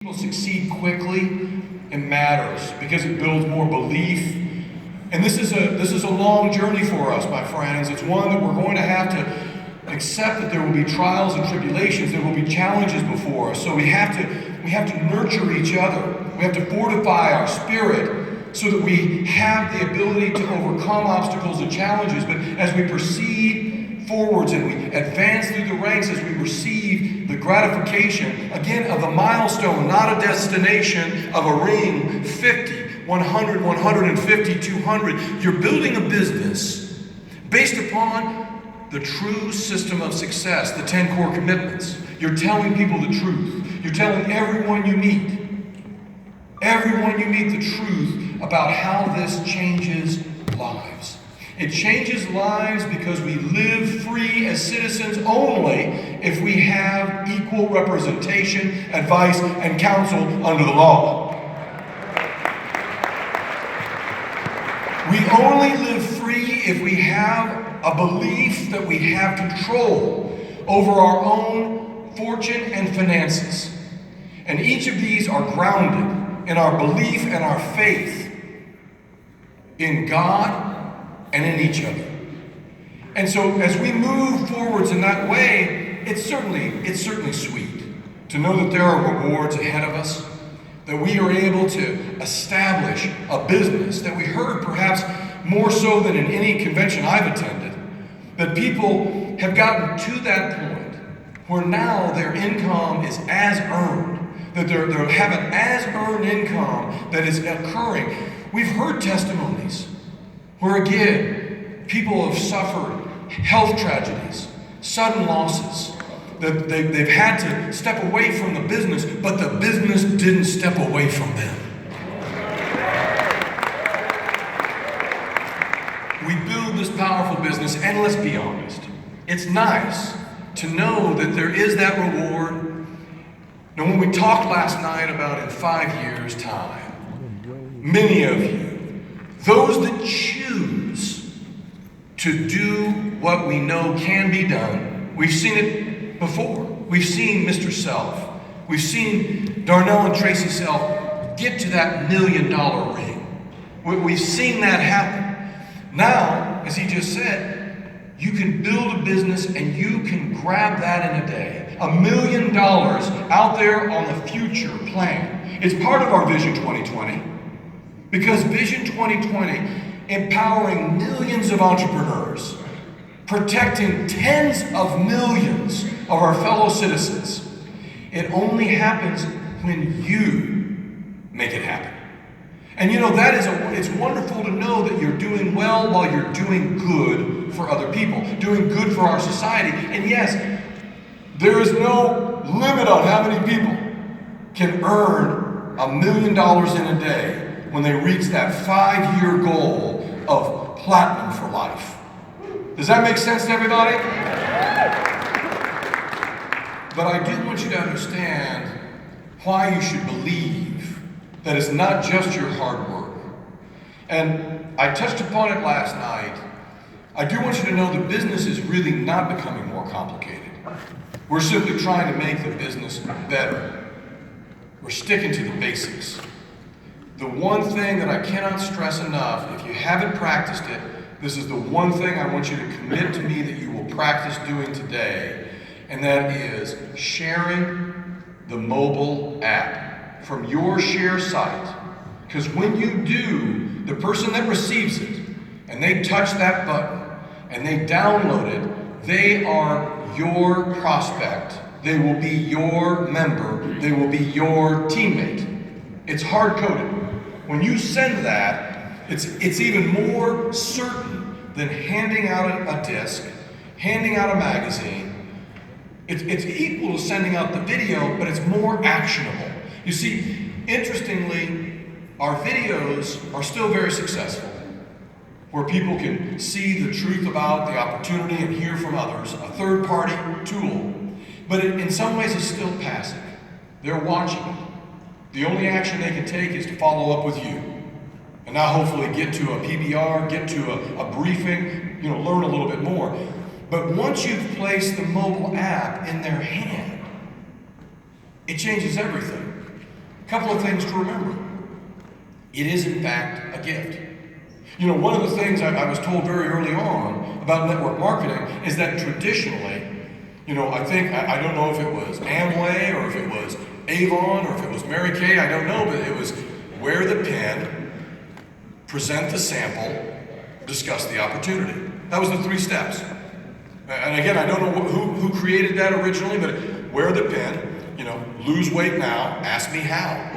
People succeed quickly, it matters because it builds more belief. And this is a long journey for us, my friends. It's one that we're going to have to accept that there will be trials and tribulations, there will be challenges before us. So we have to nurture each other. We have to fortify our spirit so that we have the ability to overcome obstacles and challenges. But as we proceed forwards and we advance through the ranks, as we receive the gratification, again, of a milestone, not a destination of a ring, 50, 100, 150, 200. You're building a business based upon the true system of success, the 10 core commitments. You're telling people the truth. You're telling everyone you meet the truth about how this changes lives. It changes lives because we live free as citizens only if we have equal representation, advice, and counsel under the law. We only live free if we have a belief that we have control over our own fortune and finances. And each of these are grounded in our belief and our faith in God and in each other. And so as we move forwards in that way, it's certainly sweet to know that there are rewards ahead of us, that we are able to establish a business that we heard perhaps more so than in any convention I've attended, that people have gotten to that point where now their income is as earned, that they have an as earned income that is occurring. We've heard testimonies where again, people have suffered health tragedies, sudden losses, that they've had to step away from the business, but the business didn't step away from them. We build this powerful business, and let's be honest, it's nice to know that there is that reward. Now, when we talked last night about in 5 years' time, many of you, those that choose to do what we know can be done, we've seen it before. We've seen Mr. Self. We've seen Darnell and Tracy Self get to that $1 million ring. We've seen that happen. Now, as he just said, you can build a business and you can grab that in a day. $1 million out there on the future plan. It's part of our Vision 2020. Because Vision 2020, empowering millions of entrepreneurs, protecting tens of millions of our fellow citizens, it only happens when you make it happen. And you know, it's wonderful to know that you're doing well while you're doing good for other people, doing good for our society. And yes, there is no limit on how many people can earn $1 million in a day when they reach that 5-year goal of platinum for life. Does that make sense to everybody? But I do want you to understand why you should believe that it's not just your hard work. And I touched upon it last night. I do want you to know the business is really not becoming more complicated. We're simply trying to make the business better. We're sticking to the basics. The one thing that I cannot stress enough, if you haven't practiced it, this is the one thing I want you to commit to me that you will practice doing today, and that is sharing the mobile app from your share site. Because when you do, the person that receives it, and they touch that button, and they download it, they are your prospect. They will be your member. They will be your teammate. It's hard-coded. When you send that, it's even more certain than handing out a disc, handing out a magazine. It's equal to sending out the video, but it's more actionable. You see, interestingly, our videos are still very successful, where people can see the truth about the opportunity and hear from others, a third-party tool. But in some ways, it's still passive. They're watching it. The only action they can take is to follow up with you. And now hopefully get to a PBR, get to a briefing, learn a little bit more. But once you've placed the mobile app in their hand, it changes everything. couple of things to remember. It is, in fact, a gift. You know, one of the things I was told very early on about network marketing is that traditionally, you know, I don't know if it was Amway or if it was Avon or if it was Mary Kay, I don't know, but it was wear the pin, present the sample, discuss the opportunity. That was the 3 steps. And again, I don't know who created that originally, but wear the pin, you know, lose weight now, ask me how.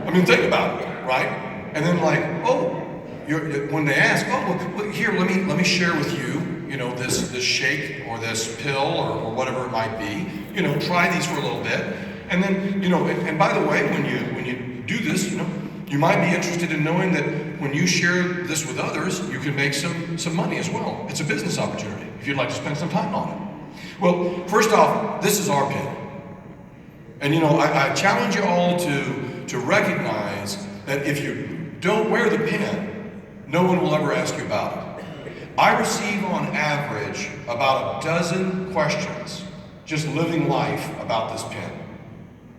I mean, think about it, right? And then like, when they ask, well, here, let me share with you, you know, this shake or this pill or whatever it might be. You know, try these for a little bit. And then, you know, and by the way, when you do this, you know, you might be interested in knowing that when you share this with others, you can make some money as well. It's a business opportunity if you'd like to spend some time on it. Well, first off, this is our pin. And you know, I challenge you all to recognize that if you don't wear the pin, no one will ever ask you about it. I receive on average about 12 questions just living life about this pin.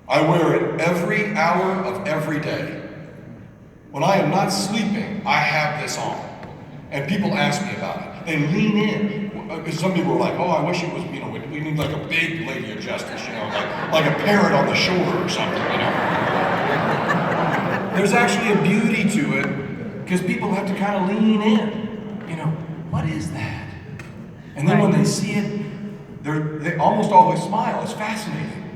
I wear it every hour of every day. When I am not sleeping, I have this on. And people ask me about it. They lean in. Some people are like, oh, I wish it was, you know, we need like a big lady of justice, you know, like a parrot on the shoulder or something, you know. There's actually a beauty to it because people have to kind of lean in. You know, what is that? And then when they see it, they almost always smile. It's fascinating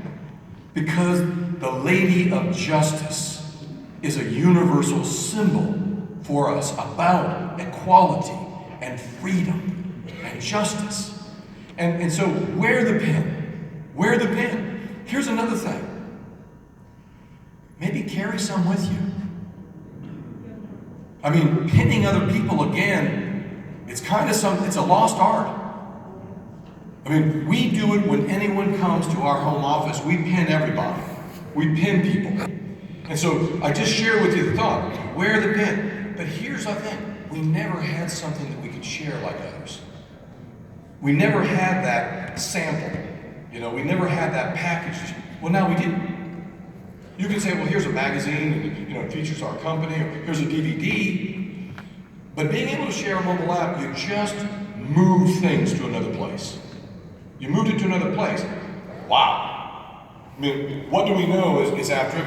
because the Lady of Justice is a universal symbol for us about equality and freedom and justice. And so wear the pin. Wear the pin. Here's another thing. Maybe carry some with you. I mean, pinning other people again, it's a lost art. I mean, we do it when anyone comes to our home office. We pin everybody. We pin people. And so I just share with you the thought, wear the pin. But here's the thing, we never had something that we could share like others. We never had that sample. You know, we never had that package. Well, now we did. You can say, well, here's a magazine, and you know, it features our company, or here's a DVD. But being able to share a mobile app, you just move things to another place. You moved it to another place. Wow. I mean, what do we know is after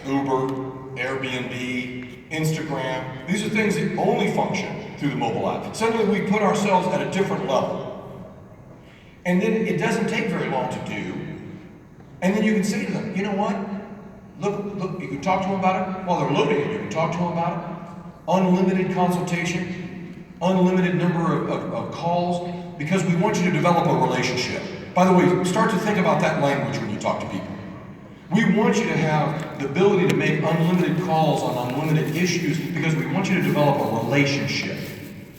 Uber, Airbnb, Instagram. These are things that only function through the mobile app. Suddenly we put ourselves at a different level. And then it doesn't take very long to do. And then you can say to them, you know what? Look, you can talk to them about it. While they're loading it, you can talk to them about it. Unlimited consultation, unlimited number of calls, because we want you to develop a relationship. By the way, start to think about that language when you talk to people. We want you to have the ability to make unlimited calls on unlimited issues because we want you to develop a relationship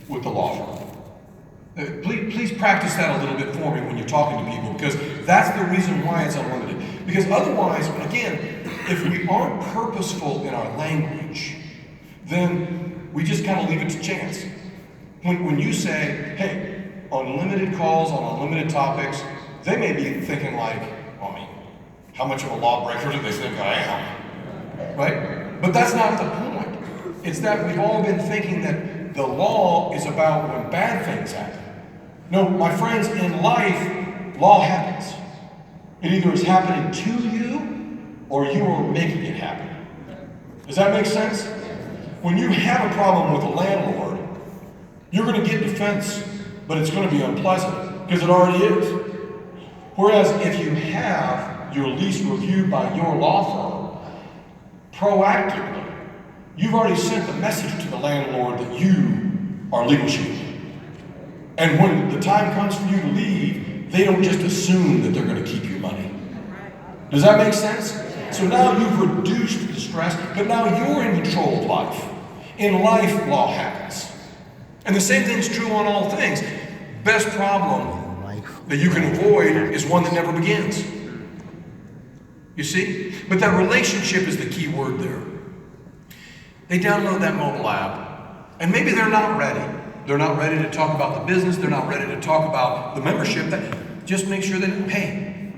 with the law firm. Please practice that a little bit for me when you're talking to people, because that's the reason why it's unlimited. Because otherwise, again, if we aren't purposeful in our language, then we just kind of leave it to chance. When you say, hey, unlimited calls on unlimited topics, they may be thinking like, I mean, how much of a lawbreaker do they think I am? Right? But that's not the point. It's that we've all been thinking that the law is about when bad things happen. No, my friends, in life, law happens. It either is happening to you or you are making it happen. Does that make sense? When you have a problem with a landlord, you're going to get defense, but it's going to be unpleasant because it already is. Whereas if you have your lease reviewed by your law firm, proactively, you've already sent the message to the landlord that you are legal shielded. And when the time comes for you to leave, they don't just assume that they're going to keep your money. Does that make sense? So now you've reduced the stress, but now you're in control of life. In life, law happens. And the same thing's true on all things. Best problem that you can avoid is one that never begins. You see? But that relationship is the key word there. They download that mobile app, and maybe they're not ready. They're not ready to talk about the business. They're not ready to talk about the membership. Just make sure that, hey,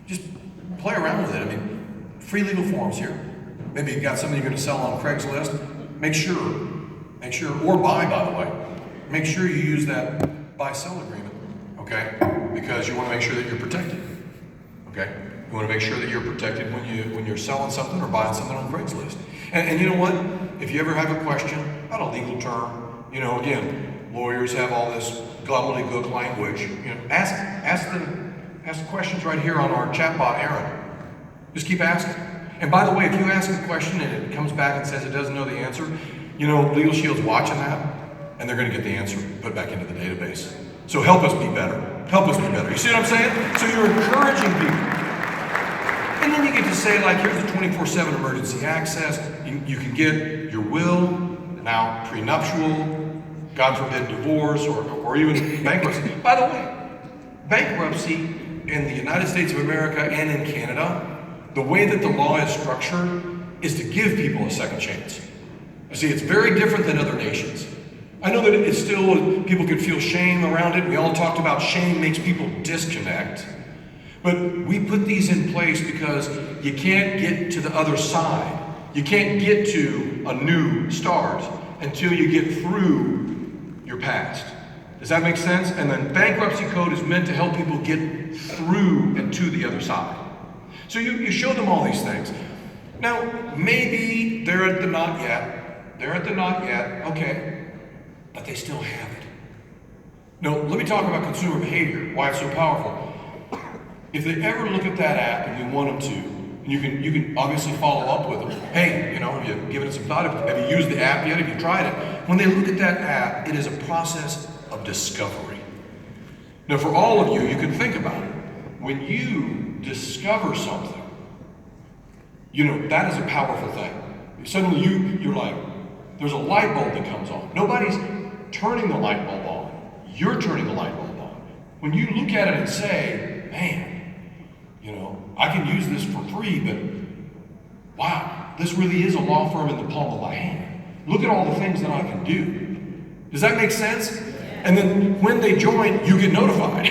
just play around with it. I mean, free legal forms here. Maybe you've got something you're going to sell on Craigslist. Make sure, or buy, by the way. Make sure you use that buy-sell agreement, okay? Because you want to make sure that you're protected, okay? You want to make sure that you're protected when you're selling something or buying something on Craigslist. And you know what? If you ever have a question about a legal term, you know, again, lawyers have all this gobbledygook language. You know, ask the questions right here on our chat bot, Aaron. Just keep asking. And by the way, if you ask a question and it comes back and says it doesn't know the answer, you know, Legal Shield's watching that, and they're going to get the answer put back into the database. So help us be better. Help us be better. You see what I'm saying? So you're encouraging people. And then you get to say, like, here's the 24/7 emergency access. You can get your will, now prenuptial, God forbid divorce, or even bankruptcy. By the way, bankruptcy in the United States of America and in Canada, the way that the law is structured is to give people a second chance. You see, it's very different than other nations. I know that it's still, people can feel shame around it. We all talked about shame makes people disconnect. But we put these in place because you can't get to the other side. You can't get to a new start until you get through your past. Does that make sense? And then bankruptcy code is meant to help people get through and to the other side. So you show them all these things. Now, maybe they're at the not yet. They're at the not yet, okay, but they still have it. Now, let me talk about consumer behavior, why it's so powerful. If they ever look at that app and we want them to, and you can obviously follow up with them. Hey, you know, have you given it some thought? Have you used the app yet? Have you tried it? When they look at that app, it is a process of discovery. Now, for all of you, you can think about it. When you discover something, you know, that is a powerful thing. Suddenly you're like, there's a light bulb that comes on. Nobody's turning the light bulb on. You're turning the light bulb on. When you look at it and say, man, you know, I can use this for free, but wow, this really is a law firm in the palm of my hand. Look at all the things that I can do. Does that make sense? And then when they join, you get notified,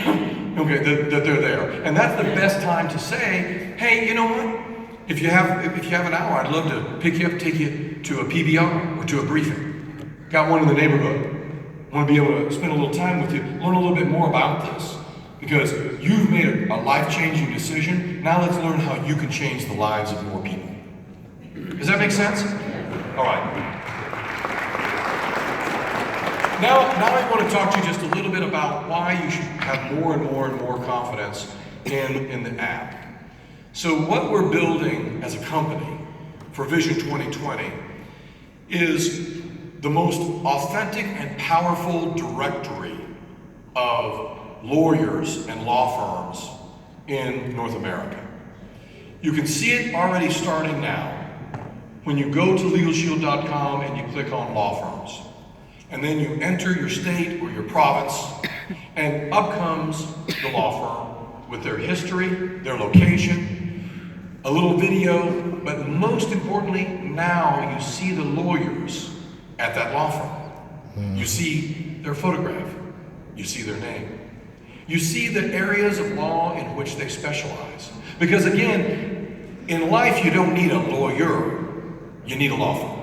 okay, that they're there. And that's the best time to say, hey, you know what? If you have an hour, I'd love to pick you up, take you to a PBR or to a briefing. Got one in the neighborhood. Want to be able to spend a little time with you, learn a little bit more about this. Because you've made a life-changing decision. Now let's learn how you can change the lives of more people. Does that make sense? All right. Now I want to talk to you just a little bit about why you should have more and more and more confidence in the app. So what we're building as a company for Vision 2020 is the most authentic and powerful directory of lawyers and law firms in North America. You can see it already starting now when you go to LegalShield.com and you click on law firms. And then you enter your state or your province, and up comes the law firm with their history, their location, a little video, but most importantly, now you see the lawyers at that law firm. You see their photograph. You see their name. You see the areas of law in which they specialize. Because again, in life you don't need a lawyer, you need a law firm.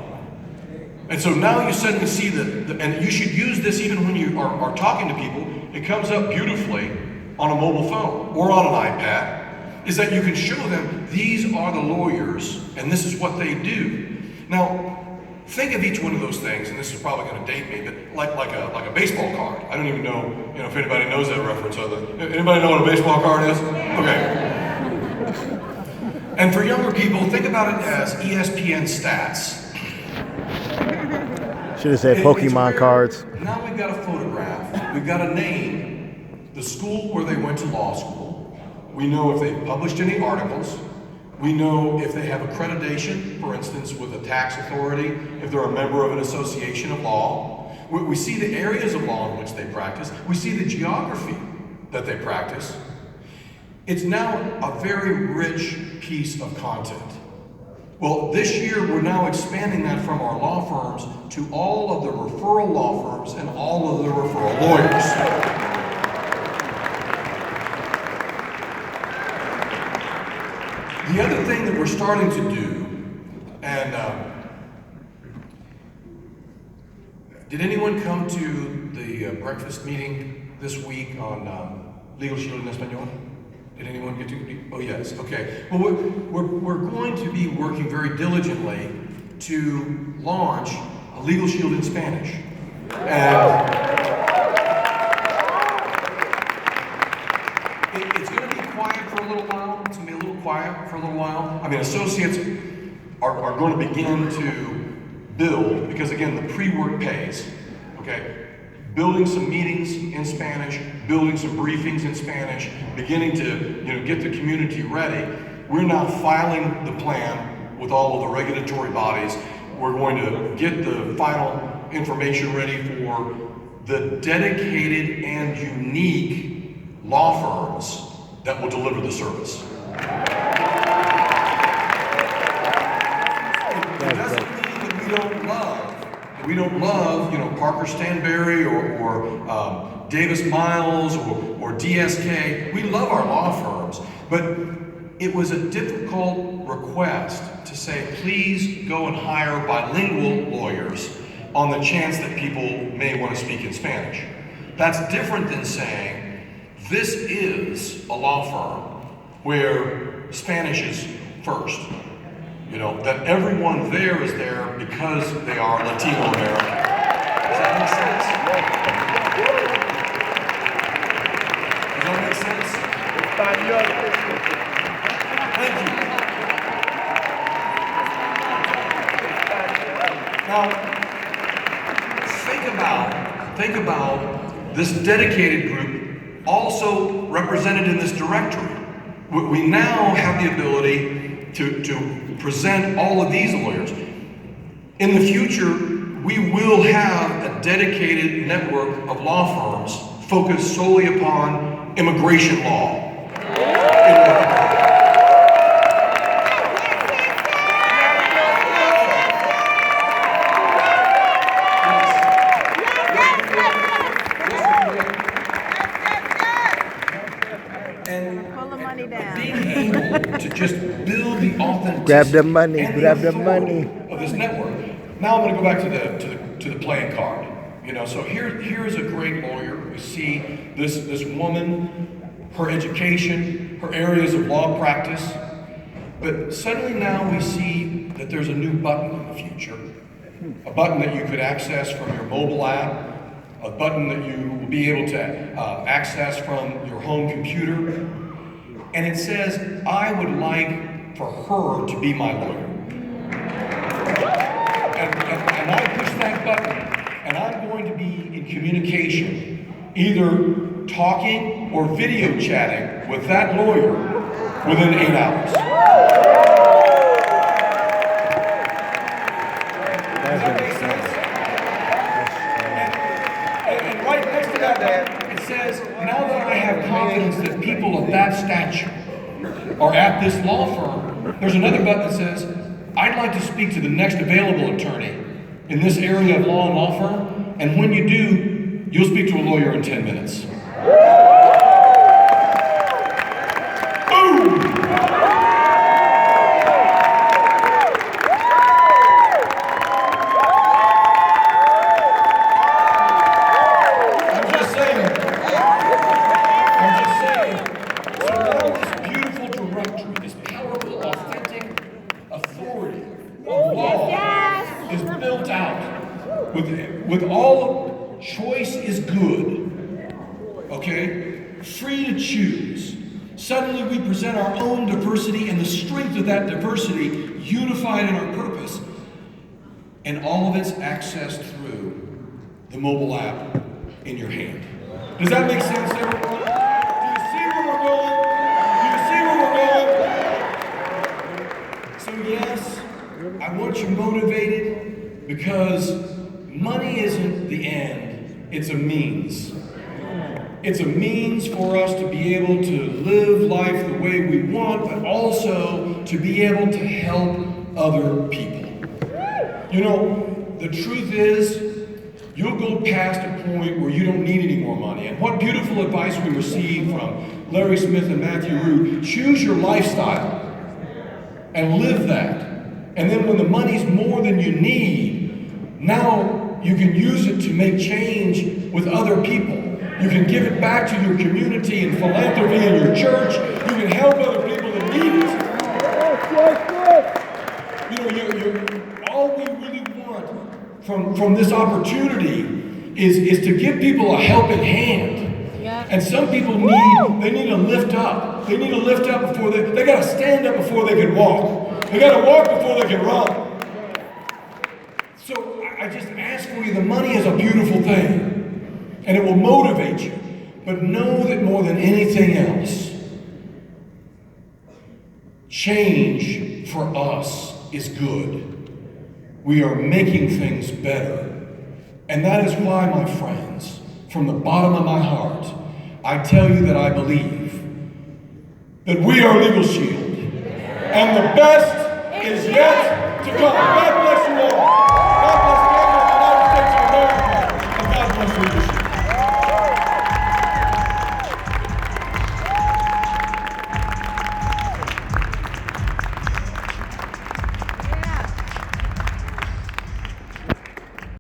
And so now you suddenly see and you should use this even when you are talking to people, it comes up beautifully on a mobile phone or on an iPad, is that you can show them these are the lawyers and this is what they do. Now, think of each one of those things, and this is probably going to date me, but like a baseball card. I don't even know, if anybody knows that reference. Anybody know what a baseball card is? Okay. And for younger people, think about it as ESPN stats. Should have said Pokemon cards. Now we've got a photograph. We've got a name, the school where they went to law school. We know if they've published any articles. We know if they have accreditation, for instance, with a tax authority, if they're a member of an association of law. We see the areas of law in which they practice. We see the geography that they practice. It's now a very rich piece of content. Well, this year we're now expanding that from our law firms to all of the referral law firms and all of the referral lawyers. The other thing that we're starting to do, and did anyone come to the breakfast meeting this week on Legal Shield in Espanol? Did anyone get to? Oh yes, okay. Well, we're going to be working very diligently to launch a Legal Shield in Spanish. And it's going to be quiet for a little while. It's going to be a little quiet for a little while. I mean, associates are going to begin to build, because again, the pre-work pays, okay? Building some meetings in Spanish, building some briefings in Spanish, beginning to get the community ready. We're now filing the plan with all of the regulatory bodies. We're going to get the final information ready for the dedicated and unique law firms that will deliver the service. It doesn't mean that we don't love, Parker Stanberry or Davis Miles or DSK. We love our law firms, but it was a difficult request to say, please go and hire bilingual lawyers on the chance that people may want to speak in Spanish. That's different than saying, this is a law firm where Spanish is first. That everyone there is there because they are Latino American. Does that make sense? Does that make sense? Thank you. Now, think about this dedicated group also represented in this directory. We now have the ability to present all of these lawyers. In the future, we will have a dedicated network of law firms focused solely upon immigration law. To just build the authenticity grab the money, and grab the money of this network. Now I'm going to go back to the playing card. So here is a great lawyer. We see this woman, her education, her areas of law practice, but suddenly now we see that there's a new button in the future, a button that you could access from your mobile app, a button that you will be able to access from your home computer. And it says, I would like for her to be my lawyer. And I push that button, and I'm going to be in communication, either talking or video chatting with that lawyer within 8 hours. Does that make sense? And right next to that, it says, now that I have confidence that people of that stature are at this law firm, there's another button that says, I'd like to speak to the next available attorney in this area of law and law firm, and when you do, you'll speak to a lawyer in 10 minutes. Boom! I'm just saying. So now this beautiful directory, this powerful, authentic authority of law is built out with all choice is good, okay? Free to choose. Suddenly we present our own diversity and the strength of that diversity unified in our purpose, and all of it's accessed through the mobile app in your hand. Does that make sense, everyone? Do you see where we're going? Do you see where we're going? So yes, I want you motivated, because money isn't the end, it's a means. It's a means for us to be able to live life the way we want, but also to be able to help other people. The truth is, you'll go past a point where you don't need any more money. And what beautiful advice we received from Larry Smith and Matthew Root: choose your lifestyle. and live that. And then when the money's more than you need, now you can use it to make change with other people. You can give it back to your community and philanthropy in your church. You can help other people that need it. All we really want from this opportunity is to give people a helping hand. And some people need a lift up. They need to lift up before they got to stand up before they can walk. They got to walk before they can run. So I just ask for you, the money is a beautiful thing, and it will motivate you. But know that more than anything else, change for us is good. We are making things better. And that is why, my friends, from the bottom of my heart, I tell you that I believe that we are Legal Shield. And the best is yet to come.